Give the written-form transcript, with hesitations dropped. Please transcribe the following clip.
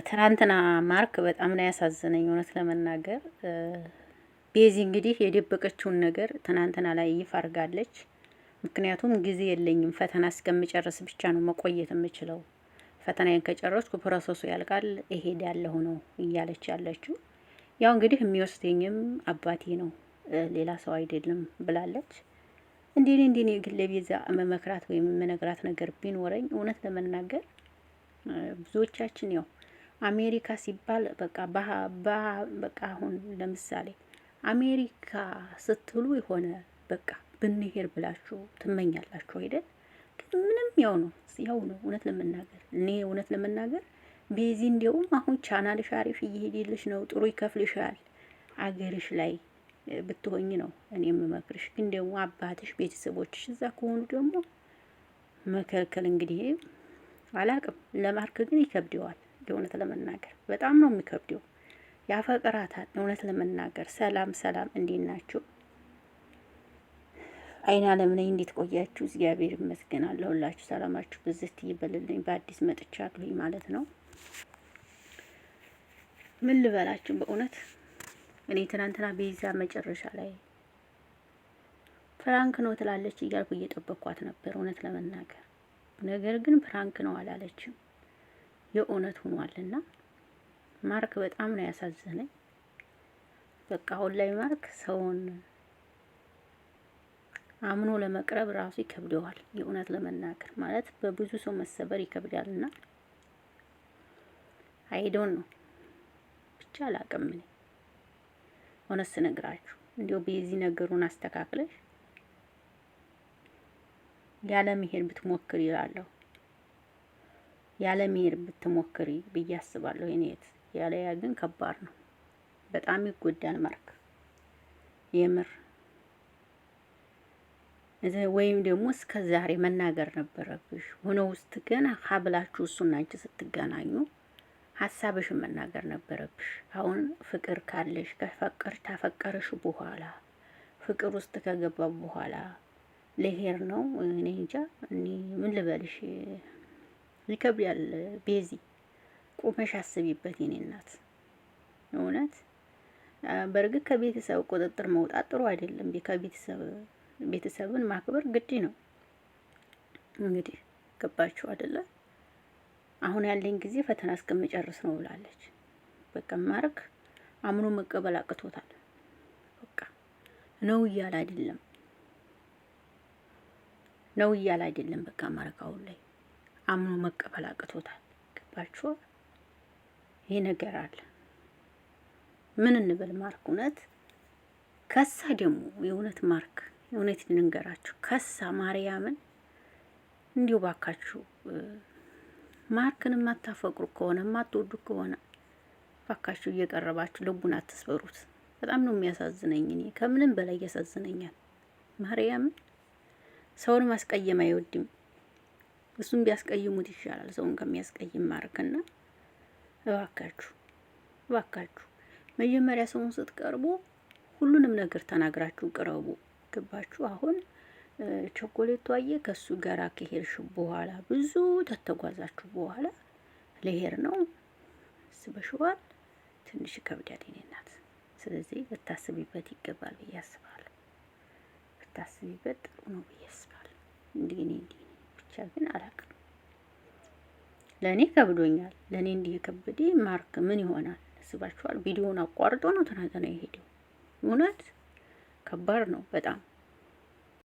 ትናንትና ማርክ በጣም ነው ያሳዘነኝ እውነት ለመናገር። ቤዚ እንግዲህ የደበቀችውን ነገር ትናንትና ላይ ይፋ አርጋለች። ምክንያቱም ጊዜ የለኝም ፈተና እስከምጨርስ ብቻ ነው መቆየት የምችለው፣ ፈተናዬን ከጨረስኩ ፕሮሰሱ ያልቃል እሄዳለሁ ነው እያለች ያለችው። ያው እንግዲህ የሚወስደኝም አባቴ ነው ሌላ ሰው አይደለም ብላለች። እንዲኔ ግን ለቤዛ መመክራት ወይም መነግራት ነገር ቢኖረኝ እውነት ለመናገር ብዙዎቻችን ያው አሜሪካ ሲባል በቃ አሁን ለምሳሌ አሜሪካ ስትሉ የሆነ በቃ ብንሄድ ብላችሁ ትመኛላችሁ አይደል? ግን ምንም ያው ነው እውነት ለመናገር ቤዚ እንዲያውም አሁን ቻናልሽ አሪፍ እየሄደልሽ ነው፣ ጥሩ ይከፍልሻል፣ አገርሽ ላይ ብትሆኝ ነው እኔ የምመክርሽ። ግን ደግሞ አባትሽ ቤተሰቦችሽ እዛ ከሆኑ ደግሞ መከልከል እንግዲህ አላቅም። ለማርክ ግን ይከብደዋል። እውነት ለመናገር በጣም ነው የሚከብደው። ያፈቅራታል እውነት ለመናገር። ሰላም እንዴት ናችሁ? አይና ለምን እንዴት ቆያችሁ? እግዚአብሔር ይመስገን አለሁላችሁ። ሰላማችሁ ብዝት ይበልልኝ። በአዲስ መጥቻለሁ ማለት ነው። ምን ልበላችሁ በእውነት እኔ ትናንትና ቤዛ መጨረሻ ላይ ፍራንክ ነው ትላለች እያልኩ እየጠበቅኳት ነበር እውነት ለመናገር። ነገር ግን ፍራንክ ነው አላለችም፣ የእውነት ሆኗልና ማርክ በጣም ነው ያሳዘነኝ። በቃ አሁን ላይ ማርክ ሰውን አምኖ ለመቅረብ ራሱ ይከብደዋል። የእውነት ለመናገር ማለት በብዙ ሰው መሰበር ይከብዳልና አይዶን ነው ብቻ አላቅም። እኔ ሆነስ ነግራችሁ እንዲው በዚህ ነገሩን አስተካክለሽ ያለ መሄድ ብትሞክሪ ይላልው፣ ያለ መሄድ ብትሞክሪ ብዬ አስባለሁ። እኔት ያለያ ግን ከባድ ነው፣ በጣም ይጎዳል ማርክ የምር። ወይም ደግሞ እስከ ዛሬ መናገር ነበረብሽ ሆኖ ውስጥ ገና ሀብላችሁ እሱና አንቺ ስትገናኙ ሀሳብሽን መናገር ነበረብሽ። አሁን ፍቅር ካለሽ ታፈቀረሽ በኋላ ፍቅር ውስጥ ከገባ በኋላ ለሄር ነው እኔ እንጃ እኔ ምን ልበልሽ፣ ይከብዳል። ቤዚ ቁመሽ አስቢበት የኔ እናት እውነት። በርግጥ ከቤተሰብ ቁጥጥር መውጣት ጥሩ አይደለም። ቤተሰብን ማክበር ግድ ነው። እንግዲህ ገባችሁ አይደለ? አሁን ያለኝ ጊዜ ፈተና እስከምጨርስ ነው ብላለች። በቃ ማርክ አምኖ መቀበል አቅቶታል። በቃ ነው እያለ አይደለም በቃ ማርክ አሁን ላይ አምኖ መቀበል አቅቶታል። ገባችሁ? ይሄ ነገር አለ። ምን እንበል ማርክ እውነት ከሳ ደግሞ የእውነት ማርክ እውነት ልንገራችሁ ከሳ ማርያምን እንዲሁ ባካችሁ ማርክን የማታፈቅሩ ከሆነ የማትወዱ ከሆነ ባካችሁ እየቀረባችሁ ልቡን አትስበሩት። በጣም ነው የሚያሳዝነኝ። እኔ ከምንም በላይ ያሳዝነኛል። ማርያምን ሰውን ማስቀየም አይወድም። እሱም ቢያስቀይሙት ይሻላል ሰውን ከሚያስቀይም ማርክና እባካችሁ መጀመሪያ ሰውን ስትቀርቡ ሁሉንም ነገር ተናግራችሁ ቅረቡ። ገባችሁ? አሁን ቾኮሌቱ አየ ከሱ ጋር ከሄድሽ በኋላ ብዙ ተተጓዛችሁ በኋላ ለሄር ነው ስበሽዋል። ትንሽ ከብዳት የኔናት። ስለዚህ ልታስቢበት ይገባል ብዬ አስባለሁ። ልታስቢበት ጥሩ ነው ብዬ አስባለሁ። እንዲህ ብቻ ግን አላውቅም። ለኔ ከብዶኛል። ለኔ እንዲህ ከብዴ ማርክ ምን ይሆናል አስባችኋል? ቪዲዮውን አቋርጦ ነው ተናገና የሄደው። እውነት ከባድ ነው በጣም